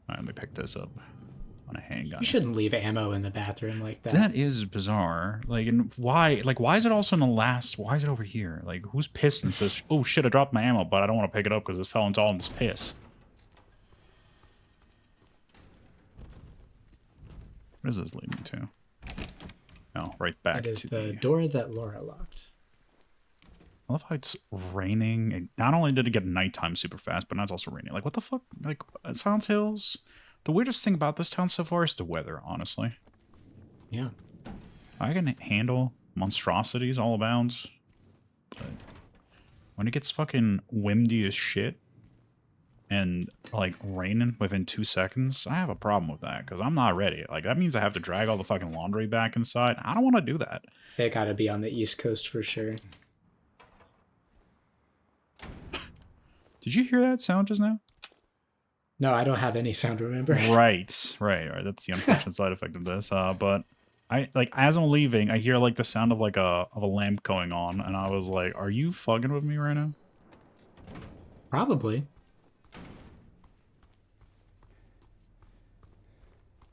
Alright, let me pick this up on a handgun. You shouldn't leave ammo in the bathroom like that. That is bizarre. Like, and why? Like, why is it also in the last? Why is it over here? Like, who's pissed and says, "Oh shit, I dropped my ammo, but I don't want to pick it up because it fell into all in this piss." What does this lead me to? Oh, right back. It is to the door that Laura locked. I love how it's raining. And not only did it get nighttime super fast, but now it's also raining. Like, what the fuck? Like, Silent Hills. The weirdest thing about this town so far is the weather, honestly. Yeah. I can handle monstrosities all abounds, but when it gets fucking windy as shit and, like, raining within 2 seconds, I have a problem with that, because I'm not ready. Like, that means I have to drag all the fucking laundry back inside. I don't want to do that. They gotta be on the East Coast for sure. Did you hear that sound just now? No, I don't have any sound, remember? Right. That's the unfortunate side effect of this. But I, like, as I'm leaving, I hear, like, the sound of, like, a lamp going on, and I was like, are you fucking with me right now? Probably.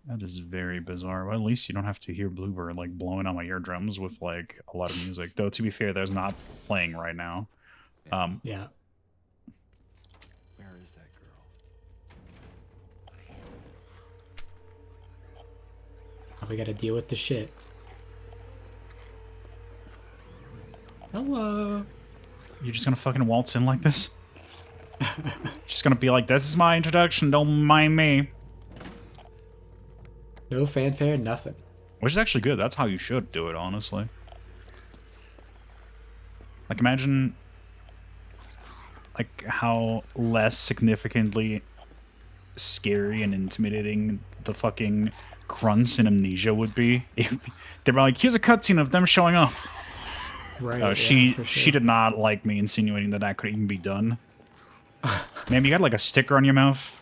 That is very bizarre. Well, at least you don't have to hear Bluebird, like, blowing on my eardrums with, like, a lot of music. Though, to be fair, there's not playing right now. Yeah. Where is that girl? Now we gotta deal with the shit. Hello. You're just gonna fucking waltz in like this? Just gonna be like, this is my introduction, don't mind me. No fanfare, nothing. Which is actually good. That's how you should do it, honestly. Like, imagine, like, how less significantly scary and intimidating the fucking grunts in Amnesia would be if they were like, here's a cutscene of them showing up. Right. Oh, yeah, she did not like me insinuating that that could even be done. Man, you got like a sticker on your mouth.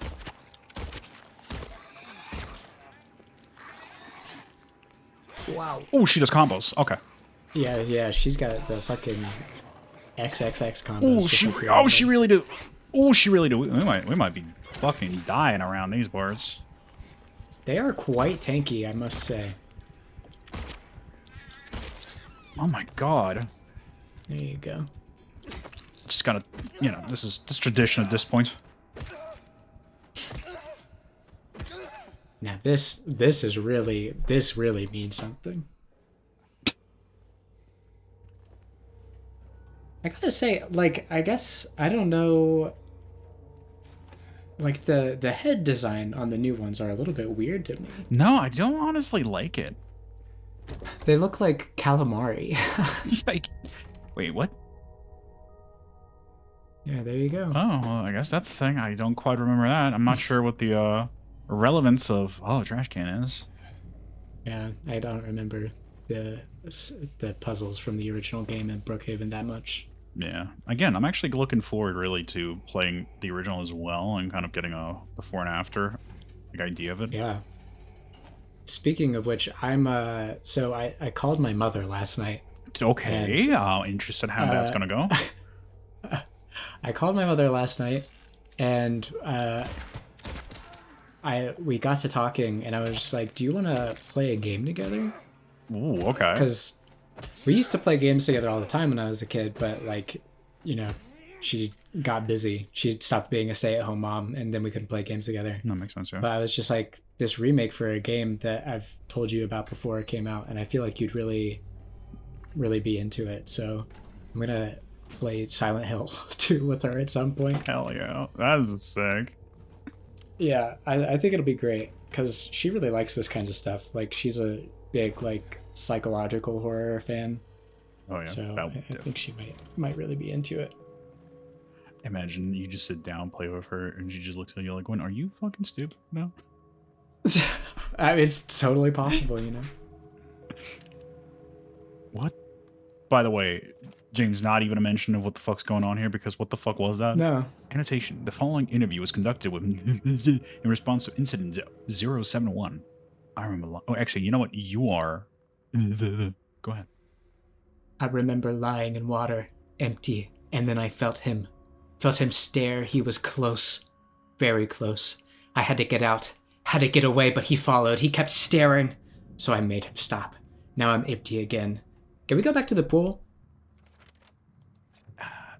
Wow. Oh, she does combos. Okay. Yeah, she's got the fucking XXX combos. She really do. Oh, she really do. We might be fucking dying around these parts. They are quite tanky, I must say. Oh my god. There you go. Just gotta, you know, this is tradition at this point. Now this really means something. I gotta say, like, I guess I don't know. Like the head design on the new ones are a little bit weird to me. No, I don't honestly like it. They look like calamari. Like, wait, what? Yeah, there you go. Oh, well, I guess that's the thing. I don't quite remember that. I'm not sure what the relevance of trash can is. Yeah, I don't remember the puzzles from the original game in Brookhaven that much. Yeah. Again, I'm actually looking forward really to playing the original as well and kind of getting a before and after like idea of it. Yeah. Speaking of which, I'm so I called my mother last night. Okay, interested how that's gonna go. I called my mother last night, and we got to talking, and I was just like, "Do you want to play a game together?" Ooh, okay. Because we used to play games together all the time when I was a kid, but like, you know, she got busy. She stopped being a stay-at-home mom, and then we couldn't play games together. That makes sense, yeah. But I was just like, this remake for a game that I've told you about before it came out, and I feel like you'd really be into it. So I'm gonna play Silent Hill 2 with her at some point. Hell yeah, that is sick. Yeah, I think it'll be great because she really likes this kind of stuff. Like, she's a big like psychological horror fan. Oh yeah, So I think she might really be into it. Imagine you just sit down, play with her, and she just looks at you like, "When are you fucking stupid?" No. I mean, it's totally possible, you know. What? By the way, James, not even a mention of what the fuck's going on here, because what the fuck was that? No. Annotation. The following interview was conducted with in response to incident 071. I remember. Oh, actually, you know what? You are. Go ahead. I remember lying in water, empty, and then I felt him stare. He was close, very close. I had to get out, had to get away, but he followed. He kept staring, so I made him stop. Now I'm empty again. Can we go back to the pool?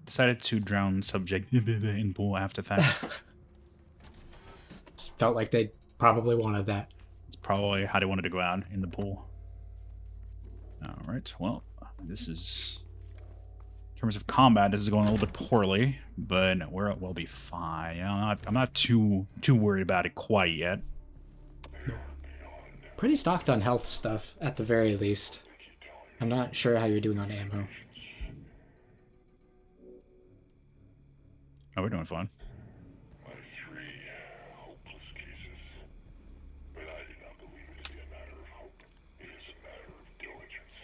Decided to drown subject in pool after fact. Just felt like they probably wanted that. It's probably how they wanted to go out, in the pool. Alright, well, this is... In terms of combat, this is going a little bit poorly, but we'll be fine. You know, I'm not too worried about it quite yet. Pretty stocked on health stuff, at the very least. I'm not sure how you're doing on ammo. Oh, we're doing fine. My 3 hopeless cases. But I do not believe it to be a matter of hope. It is a matter of diligence.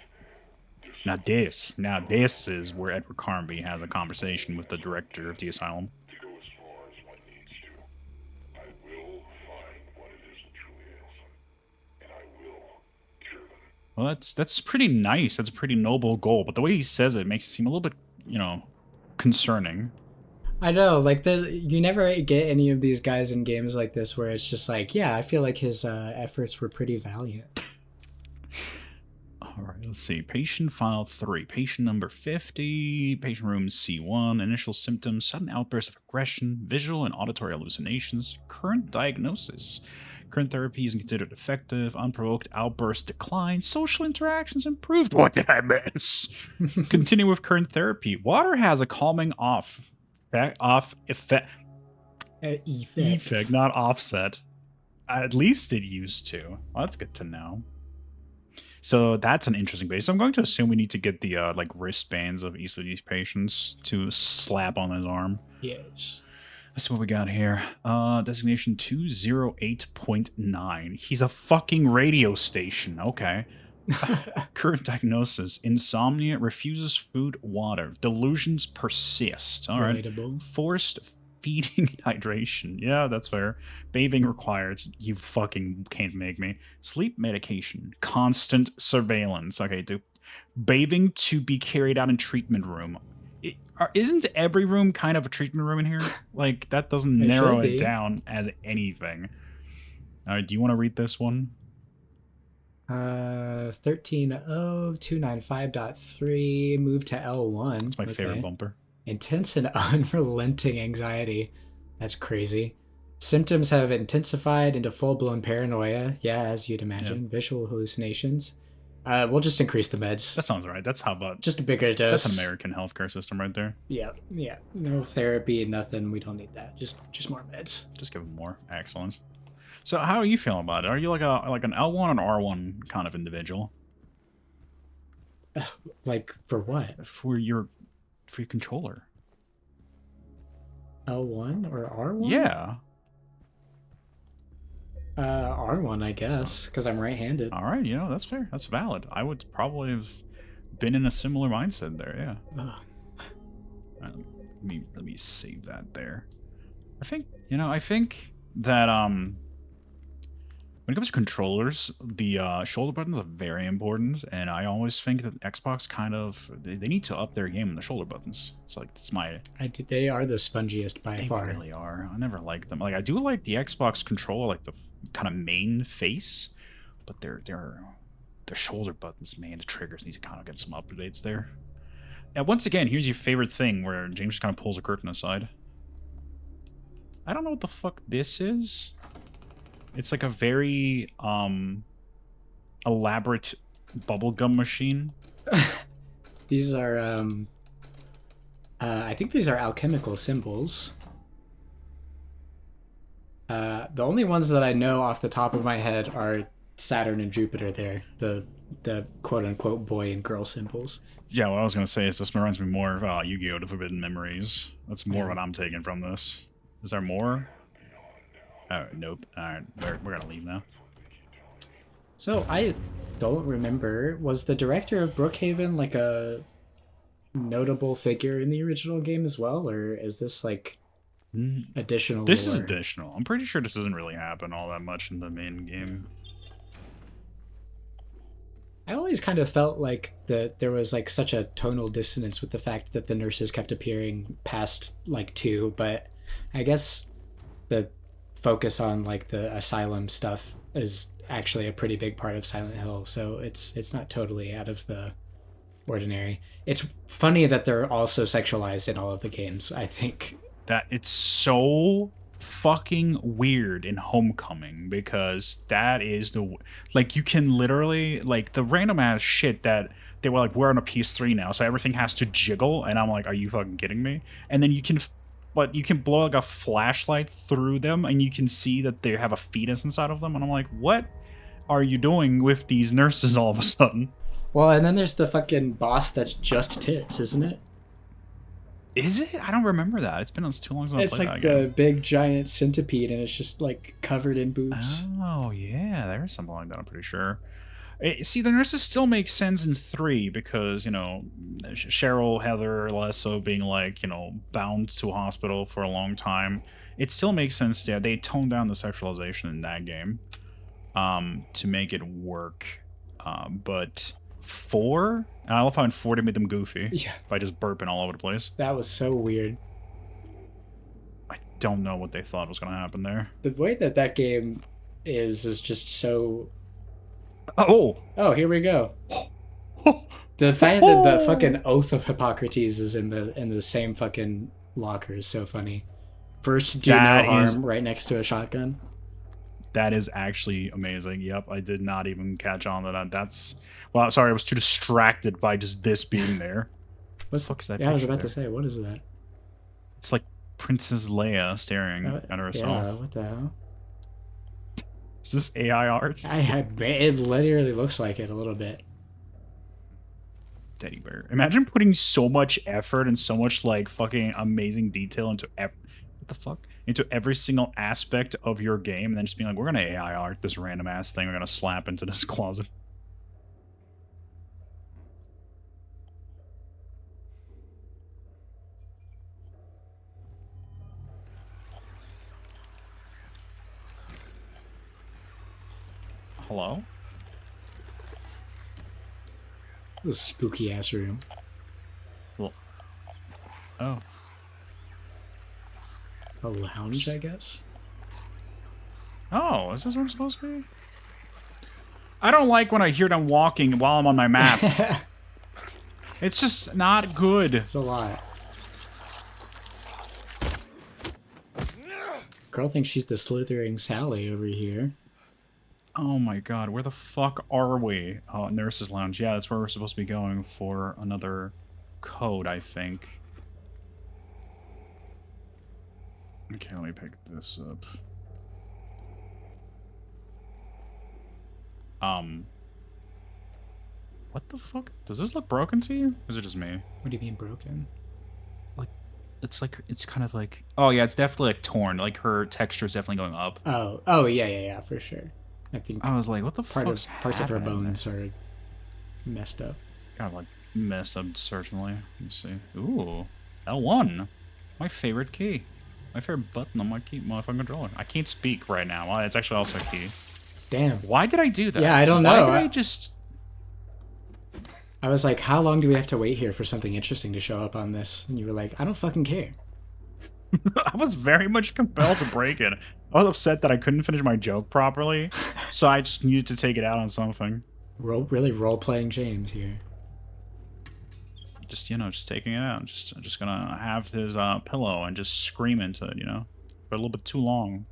Now this is where Edward Carnby has a conversation with the director of the asylum. To go as far as one needs to. I will find what it is that truly ails them. And I will cure them. Well, that's pretty nice. That's a pretty noble goal. But the way he says it makes it seem a little bit, you know, concerning. I know, like, you never get any of these guys in games like this where it's just like, yeah, I feel like his efforts were pretty valiant. All right, let's see. Patient file 3. Patient number 50. Patient room C1. Initial symptoms: sudden outburst of aggression, visual and auditory hallucinations. Current diagnosis: current therapy isn't considered effective. Unprovoked outburst decline. Social interactions improved. What did I miss? Continue with current therapy. Water has a calming effect, not offset. At least it used to. Well, that's good to know. So that's an interesting base. So I'm going to assume we need to get the like wristbands of each of these patients to slap on his arm. Yes. Let's see what we got here. Designation 208.9. He's a fucking radio station. Okay. Current diagnosis: insomnia, refuses food, water. Delusions persist. All right. Relatable. Forced feeding and hydration. Yeah, that's fair. Bathing required. You fucking can't make me. Sleep medication. Constant surveillance. Okay, dude. Bathing to be carried out in treatment room. Isn't every room kind of a treatment room in here? Like, that doesn't narrow it down as anything. All right, do you want to read this one? 130295.3, move to L1. That's my favorite bumper. Intense and unrelenting anxiety. That's crazy. Symptoms have intensified into full-blown paranoia. Yeah, as you'd imagine. Yeah. Visual hallucinations. We'll just increase the meds. That sounds right. That's how about... Just a bigger dose. That's an American healthcare system right there. Yeah. No therapy, nothing. We don't need that. Just more meds. Just give them more. Excellent. So how are you feeling about it? Are you like an L1 or an R1 kind of individual? Like, for what? For your controller. L1 or R1? Yeah. R1, I guess, because I'm right-handed. All right, that's fair. That's valid. I would probably have been in a similar mindset there, yeah. All right, let me save that there. I think that when it comes to controllers, the shoulder buttons are very important, and I always think that Xbox kind of they need to up their game in the shoulder buttons. It's like They are the spongiest by far. They really are. I never liked them. Like, I do like the Xbox controller, like the kind of main face, but their shoulder buttons, man, the triggers need to kind of get some updates there. And once again, here's your favorite thing where James just kind of pulls a curtain aside. I don't know what the fuck this is. It's like a very elaborate bubblegum machine. These are I think these are alchemical symbols. The only ones that I know off the top of my head are Saturn and Jupiter there, the quote-unquote boy and girl symbols. Yeah, what I was going to say is this reminds me more of Yu-Gi-Oh! The Forbidden Memories. That's more what I'm taking from this. Is there more? Oh, nope. Alright, we're going to leave now. So, I don't remember. Was the director of Brookhaven like a notable figure in the original game as well? Or is this like additional This lore? is additional. I'm pretty sure this doesn't really happen all that much in the main game. I always kind of felt like there was like such a tonal dissonance with the fact that the nurses kept appearing past like 2, but I guess the focus on like the asylum stuff is actually a pretty big part of Silent Hill, so it's not totally out of the ordinary. It's funny that they're also sexualized in all of the games, I think. That it's so fucking weird in Homecoming, because that is the, like, you can literally, like, the random ass shit that they were like, we're on a PS3 now, so everything has to jiggle, and I'm like, are you fucking kidding me? And then you can but you can blow like a flashlight through them and you can see that they have a fetus inside of them, and I'm like, what are you doing with these nurses all of a sudden? Well, and then there's the fucking boss that's just tits, isn't it? Is it? I don't remember that. It's been too long since I It's played like that the game. big giant centipede, and it's just like covered in boobs. Oh yeah, there's something like that, I'm pretty sure. See, the nurses still make sense in 3 because, you know, Cheryl, Heather, Lesso being like, you know, bound to a hospital for a long time. It still makes sense. Yeah, they toned down the sexualization in that game to make it work. But 4, and I love how in 4 they made them goofy Yeah, by just burping all over the place. that was so weird. I don't know what they thought was going to happen there. The way that that game is just so. Oh! Oh, here we go. The fact that the fucking Oath of Hippocrates is in the same fucking locker is so funny. First, do That no harm is- right next to a shotgun. That is actually amazing. Yep, I did not even catch on to that. That's... Well, sorry, I was too distracted by just this being there. What's Fuck is that Yeah, I was picture about to there? say, what is that? It's like Princess Leia staring at herself. Yeah, what the hell? Is this AI art? It literally looks like it a little bit. Teddy bear. Imagine putting so much effort and so much like fucking amazing detail into what the fuck? Into every single aspect of your game, and then just being like, we're gonna AI art this random ass thing we're gonna slap into this closet. Hello? This spooky ass room. Oh. A lounge, I guess. Oh, is this what I'm supposed to be? I don't like when I hear them walking while I'm on my map. It's just not good. It's a lot. Girl thinks she's the slithering Sally over here. Oh my god, where the fuck are we? Oh, Nurse's Lounge. Yeah, that's where we're supposed to be going for another code, I think. Okay, let me pick this up. What the fuck? Does this look broken to you? Or is it just me? What do you mean broken? It's like, it's kind of like... Oh yeah, it's definitely like torn. Like her texture is definitely going up. Oh, yeah, for sure. I think I was like, what the parts of her happening there? bones are messed up. Kind of like messed up, certainly. Let me see. Ooh, L1. My favorite key. My favorite button on my key motherfucking controller. I can't speak right now. Well, it's actually also a key. Damn. Why did I do that? Yeah, I don't Why know. did I just... I was like, how long do we have to wait here for something interesting to show up on this? And you were like, I don't fucking care. I was very much compelled to break it. I was upset that I couldn't finish my joke properly, so I just needed to take it out on something. Really role-playing James here. Just, you know, just taking it out. I'm just gonna have his pillow and just scream into it, you know? For a little bit too long.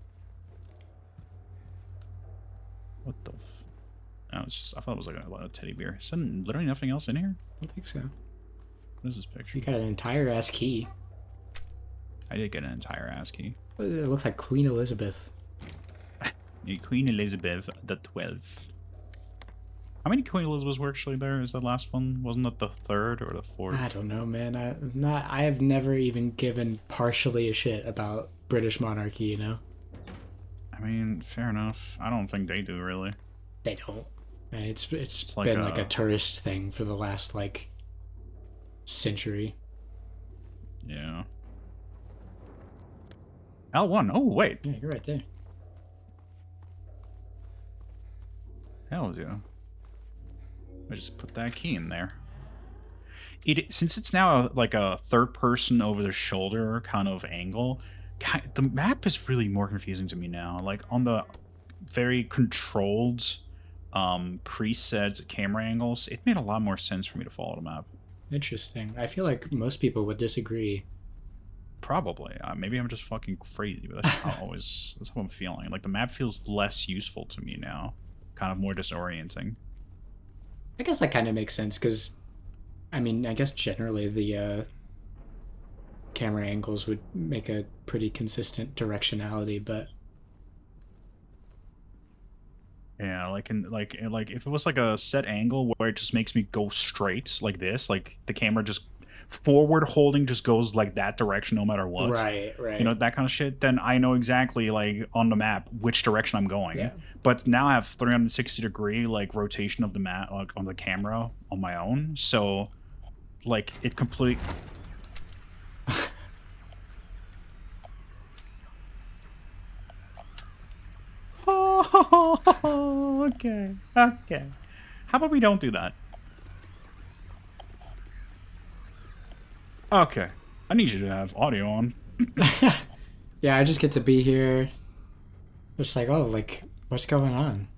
What the f... No, it's just... I thought it was like a teddy bear. Is there literally nothing else in here? I don't think so. What is this picture? You got an entire ass key. I did get an entire ass key. It looks like Queen Elizabeth. Queen Elizabeth the 12th. How many Queen Elizabeths were actually there? Is that last one? Wasn't that the 3rd or the 4th? I don't know, man. I have never even given partially a shit about British monarchy, you know? I mean, fair enough. I don't think they do, really. They don't. And it's like been like a- a tourist thing for the last, like, century. Yeah. L1. Oh, wait. Yeah, you're right there. Hell yeah. I just put that key in there. Since it's now like a third person over the shoulder kind of angle, the map is really more confusing to me now. Like on the very controlled preset camera angles, it made a lot more sense for me to follow the map. Interesting. I feel like most people would disagree. Probably. Maybe I'm just fucking crazy, but that's how I'm feeling. Like the map feels less useful to me now, kind of more disorienting. I guess that kind of makes sense because, I mean, I guess generally the camera angles would make a pretty consistent directionality, but Yeah, like if it was like a set angle where it just makes me go straight like this, like the camera just forward holding just goes like that direction no matter what. right, You know, that kind of shit, then I know exactly like on the map which direction I'm going. Yeah. But now I have 360-degree like rotation of the map like, on the camera on my own. So like it complete okay. Okay. How about we don't do that? Okay. I need you to have audio on. Yeah, I just get to be here. Just like, oh, like, what's going on?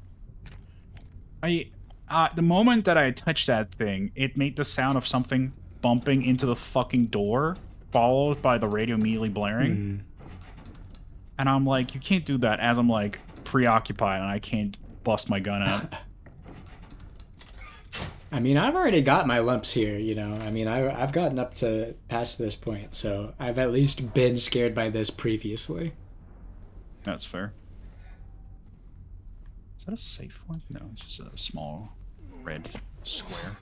The moment that I touched that thing, it made the sound of something bumping into the fucking door, followed by the radio immediately blaring. And I'm like, you can't do that as I'm like preoccupied and I can't bust my gun out. I mean, I've already got my lumps here, you know. I mean, I've gotten up to past this point, so I've at least been scared by this previously. That's fair. Is that a safe one? No, it's just a small red square.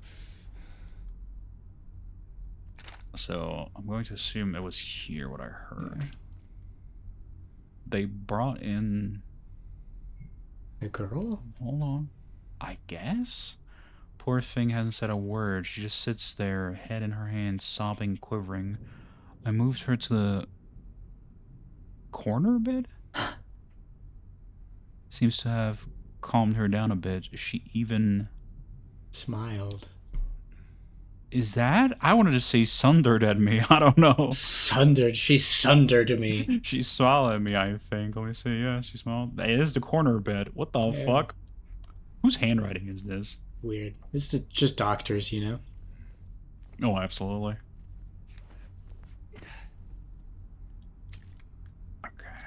So I'm going to assume it was here what I heard. Yeah. They brought in... The girl? Hold on. I guess? Poor thing hasn't said a word. She just sits there, head in her hands, sobbing, quivering. I moved her to the corner bed? Seems to have calmed her down a bit. She even... Smiled. Is that? I wanted to say sundered at me. I don't know. Sundered. She sundered me. She smiled at me, I think. Let me see. Yeah, she smiled. It is the corner bed. What the Yeah. fuck? Whose handwriting is this? Weird. It's just doctors, you know? Oh, absolutely. Okay.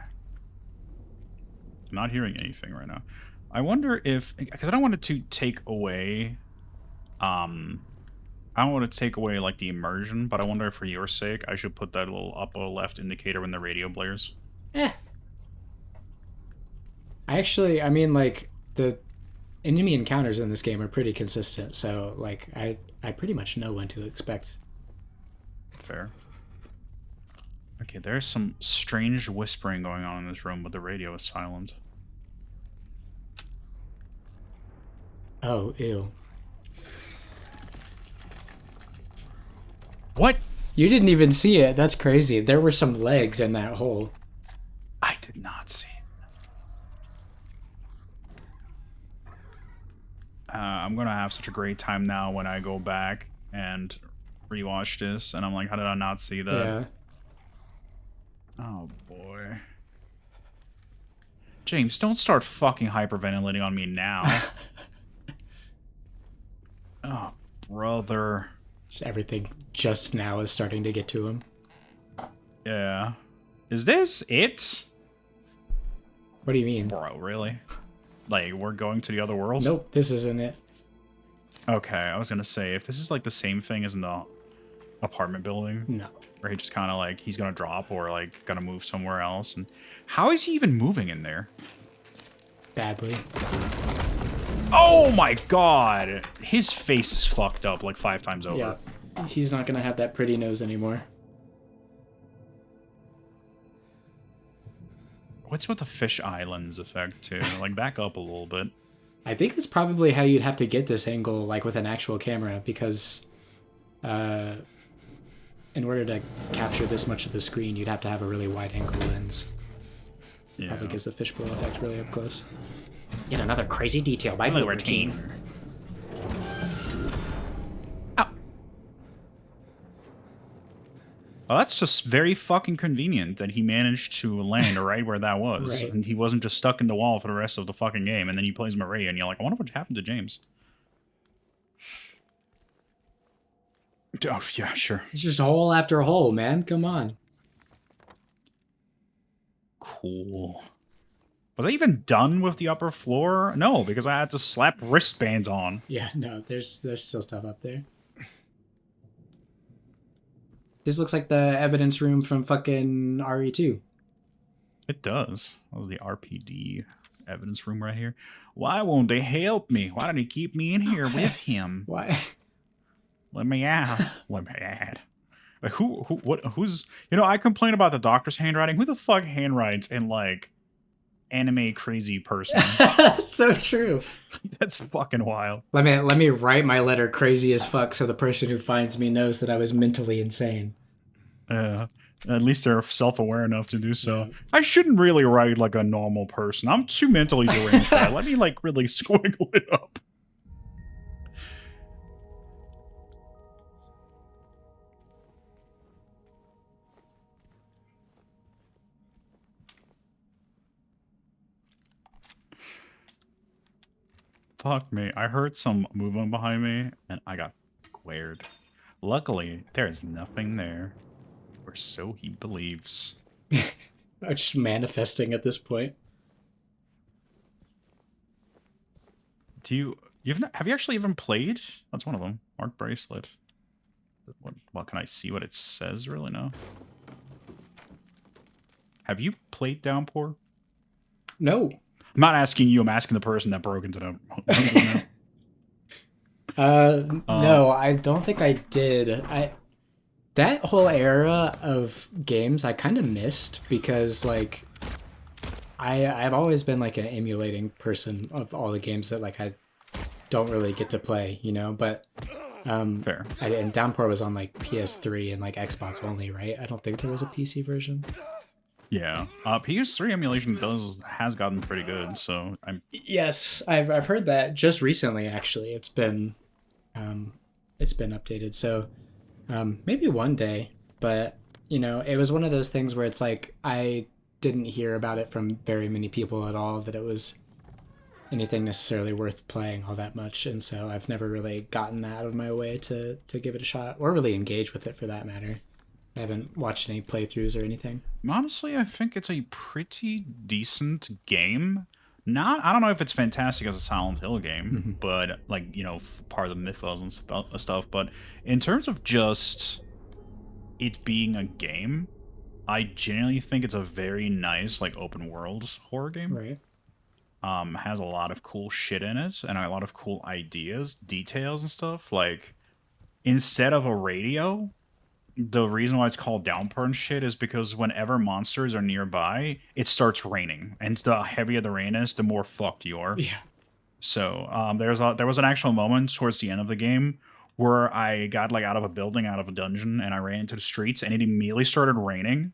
I'm not hearing anything right now. I wonder if... Because I don't want it to take away... I don't want to take away, like, the immersion, but I wonder if for your sake, I should put that little upper left indicator when the radio blares. I mean, like, the enemy encounters in this game are pretty consistent, so, like, I pretty much know when to expect. Fair. Okay, there's some strange whispering going on in this room, but the radio is silent. Oh, ew. What? You didn't even see it. That's crazy. There were some legs in that hole. I did not see it. I'm gonna have such a great time now when I go back and rewatch this, and I'm like, how did I not see that? Yeah. Oh, boy. James, don't start fucking hyperventilating on me now. Oh, brother. Everything just now is starting to get to him. Yeah. Is this it? What do you mean? Bro, really? Like, we're going to the other world? Nope, this isn't it. Okay, I was gonna say, if this is like the same thing as in the apartment building, No. where he just kind of like, he's gonna drop or like gonna move somewhere else, and how is he even moving in there? Badly. Oh my god! His face is fucked up like 5 times over. Yeah. He's not gonna have that pretty nose anymore. What's with the fish islands effect too? Like, back up a little bit. I think that's probably how you'd have to get this angle, like with an actual camera, because in order to capture this much of the screen, you'd have to have a really wide angle lens. Yeah. Probably gives the fishbowl effect really up close. Yet another crazy detail by Blue Team. Well, that's just very fucking convenient that he managed to land right where that was. Right. And he wasn't just stuck in the wall for the rest of the fucking game. And then he plays Maria, and you're like, I wonder what happened to James. Oh, yeah, sure. It's just hole after hole, man. Come on. Cool. Was I even done with the upper floor? No, because I had to slap wristbands on. Yeah, no, there's still stuff up there. This looks like the evidence room from fucking RE2. It does. That was the RPD evidence room right here. Why won't they help me? Why don't he keep me in here with him? Why? Let me out. Let me out. Like, who's... You know, I complain about the doctor's handwriting. Who the fuck handwrites in, like, anime crazy person? So true. That's fucking wild. Let me write my letter crazy as fuck so the person who finds me knows that I was mentally insane. At least they're self-aware enough to do so. I shouldn't really write like a normal person. I'm too mentally deranged for that. Let me like really squiggle it up. Fuck me. I heard some movement behind me, and I got squared. Luckily, there is nothing there. Or so he believes. I'm just manifesting at this point. Have you actually even played? That's one of them. Mark Bracelet. Well, can I see what it says really now? Have you played Downpour? No. I'm not asking you, I'm asking the person that broke into the... No, I don't think I did. That whole era of games I kind of missed because like I've always been like an emulating person of all the games that like I don't really get to play, you know, but Fair. And Downpour was on like PS3 and like Xbox only, right? I don't think there was a PC version. Yeah. PS3 emulation has gotten pretty good, so I'm... Yes, I've heard that just recently actually. It's been updated. So maybe one day, but you know, it was one of those things where it's like I didn't hear about it from very many people at all that it was anything necessarily worth playing all that much, and so I've never really gotten out of my way to give it a shot or really engage with it for that matter. I haven't watched any playthroughs or anything. Honestly, I think it's a pretty decent game. I don't know if it's fantastic as a Silent Hill game, but like, you know, part of the mythos and stuff, but in terms of just it being a game, I genuinely think it's a very nice, like, open world horror game. Right. Has a lot of cool shit in it, and a lot of cool ideas, details and stuff. Like, instead of a radio, the reason why it's called Downpour and shit is because whenever monsters are nearby, it starts raining, and the heavier the rain is, the more fucked you are. Yeah. So there was an actual moment towards the end of the game where I got like out of a building, out of a dungeon, and I ran into the streets, and it immediately started raining,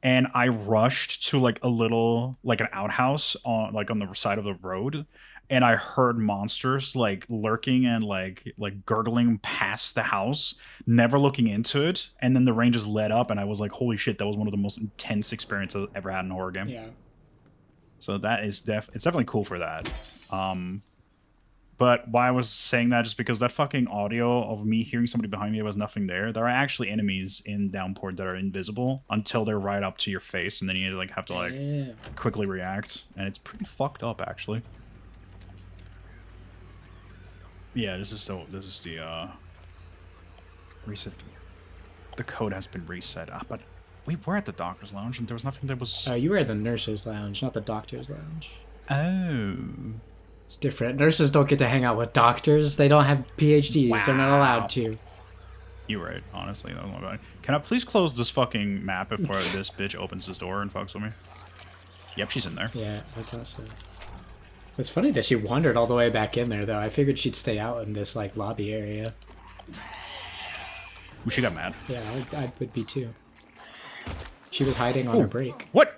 and I rushed to like a little like an outhouse on the side of the road. And I heard monsters like lurking and like gurgling past the house, never looking into it. And then the rain just let up, and I was like, "Holy shit!" That was one of the most intense experiences I've ever had in a horror game. Yeah. So that is it's definitely cool for that. But why I was saying that just because that fucking audio of me hearing somebody behind me, there was nothing there. There are actually enemies in Downpour that are invisible until they're right up to your face, and then you like have to like quickly react, and it's pretty fucked up actually. Yeah, this is the reset. The code has been reset. But we were at the doctor's lounge, and there was nothing that was. You were at the nurse's lounge, not the doctor's lounge. Oh, it's different. Nurses don't get to hang out with doctors. They don't have PhDs. Wow. They're not allowed to. You're right. Honestly, that was my bad. Can I please close this fucking map before this bitch opens this door and fucks with me? Yep, she's in there. Yeah, I thought so. It's funny that she wandered all the way back in there, though. I figured she'd stay out in this like lobby area. She got mad. Yeah, I would be too. She was hiding on her break. What?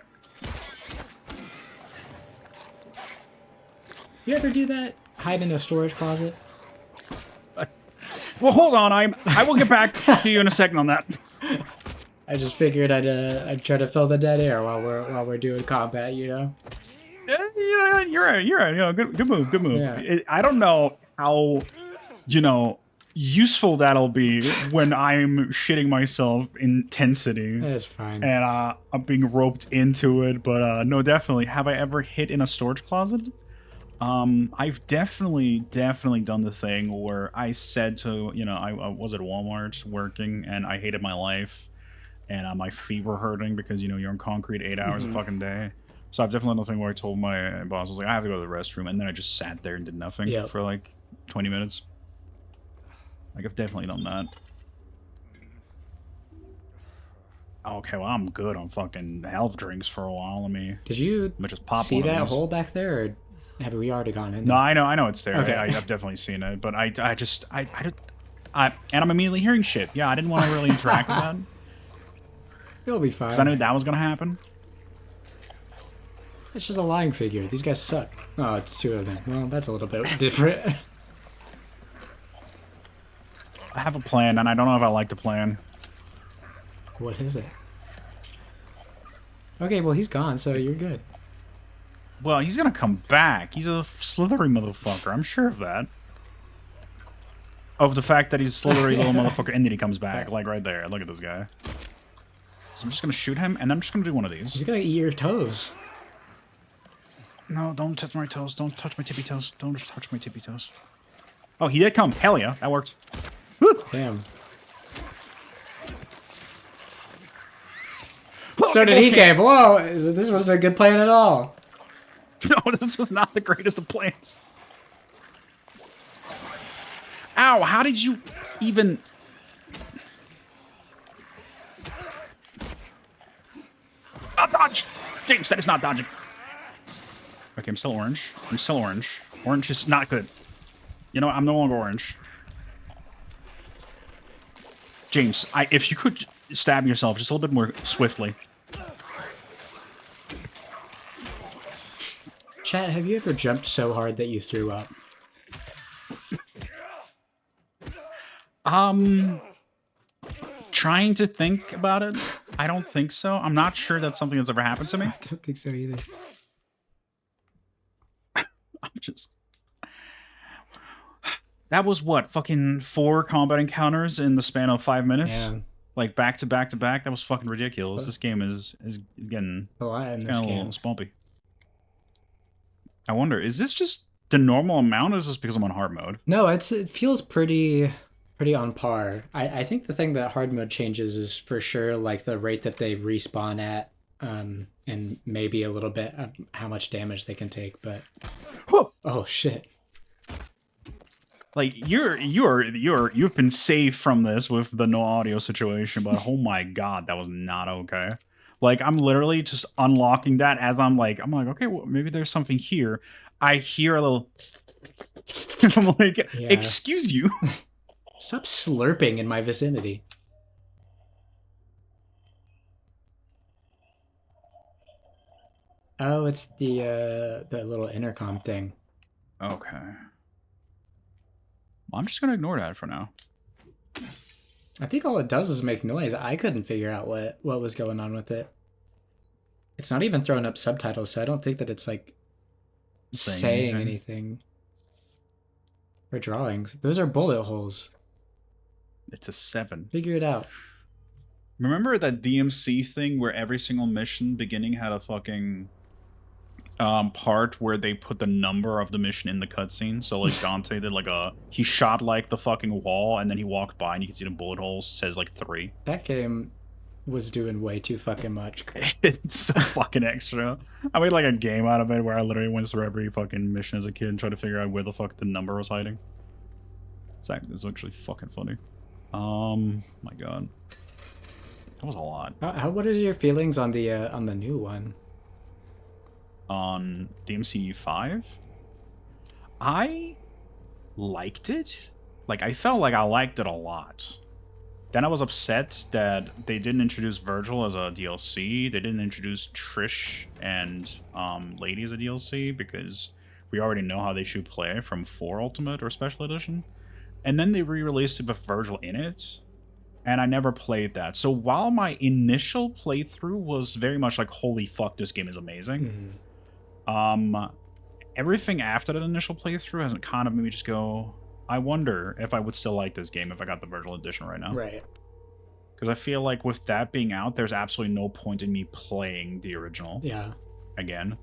You ever do that? Hide in a storage closet? Well, hold on. I will get back to you in a second on that. I just figured I'd try to fill the dead air while we're doing combat, you know. Yeah, you're right. You're right. Yeah, good move. Good move. Yeah. I don't know how, useful that'll be when I'm shitting myself intensity That's fine. and I'm being roped into it. But no, definitely. Have I ever hid in a storage closet? I've definitely done the thing where I said to, I was at Walmart working and I hated my life and my feet were hurting because, you're in concrete 8 hours a fucking day. So I've definitely done the thing where I told my boss, I was like, I have to go to the restroom. And then I just sat there and did nothing for like 20 minutes. Like, I've definitely done that. Okay, well, I'm good on fucking health drinks for a while. Let me Did you just pop see one of that these. hole back there, or have we already gone in No, there? I know it's there. Okay. I've definitely seen it, but and I'm immediately hearing shit. Yeah, I didn't want to really interact with that It'll be fine. because I knew that was gonna happen. It's just a lying figure. These guys suck. Oh, it's two of them. Well, that's a little bit different. I have a plan, and I don't know if I like the plan. What is it? Okay, well, he's gone, so you're good. Well, he's gonna come back. He's a slithery motherfucker. I'm sure of that. Of the fact that he's a slithery little motherfucker, and then he comes back, like right there. Look at this guy. So I'm just gonna shoot him, and I'm just gonna do one of these. He's gonna eat your toes. No, don't touch my toes. Don't touch my tippy toes. Don't just touch my tippy toes. Oh, he did come. Hell yeah, that worked. Damn. So did he, Cave. Whoa, this wasn't a good plan at all. No, this was not the greatest of plans. Ow, how did you even... Dodge! James, that is not dodging. Okay, I'm still orange. Orange is not good. You know what? I'm no longer orange. James, if you could stab yourself just a little bit more swiftly. Chat, have you ever jumped so hard that you threw up? Trying to think about it. I don't think so. I'm not sure that's something that's ever happened to me. I don't think so either. I'm just... That was what? Fucking 4 combat encounters in the span of 5 minutes? Yeah. Like back to back to back? That was fucking ridiculous. This game is getting A lot in kind this of a little game. spumpy. I wonder, is this just the normal amount, or is this because I'm on hard mode? No, it feels pretty on par. I think the thing that hard mode changes is for sure like the rate that they respawn at, and maybe a little bit of how much damage they can take, but oh shit. Like you've been saved from this with the no audio situation, but oh my god, that was not okay. Like I'm literally just unlocking that as I'm like, okay, well, maybe there's something here. I hear a little I'm like, Yeah. excuse you. Stop slurping in my vicinity. Oh, it's the little intercom thing. Okay. I'm just gonna ignore that for now. I think all it does is make noise. I couldn't figure out what was going on with it. It's not even throwing up subtitles, so I don't think that it's like saying anything. Or drawings. Those are bullet holes. It's a 7. Figure it out. Remember that DMC thing where every single mission beginning had a fucking part where they put the number of the mission in the cutscene? So like Dante did like he shot like the fucking wall and then he walked by and you can see the bullet holes, says like 3. That game was doing way too fucking much. It's so fucking extra. I made like a game out of it where I literally went through every fucking mission as a kid and tried to figure out where the fuck the number was hiding. It's actually fucking funny. My god. That was a lot. What are your feelings on the new one? On DMC 5? I liked it. Like, I felt like I liked it a lot. Then I was upset that they didn't introduce Virgil as a DLC. They didn't introduce Trish and Lady as a DLC because we already know how they should play from 4 Ultimate or Special Edition. And then they re-released it with Virgil in it. and I never played that. So while my initial playthrough was very much like, holy fuck, this game is amazing. Everything after that initial playthrough has kind of made me just go, I wonder if I would still like this game if I got the virtual edition right now. Right. Because I feel like with that being out, there's absolutely no point in me playing the original Yeah. again.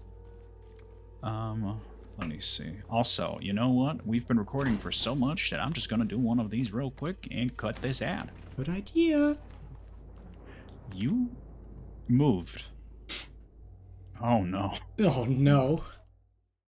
Let me see. Also, you know what? We've been recording for so much that I'm just going to do one of these real quick and cut this ad. Good idea. You moved. Oh no. Oh no.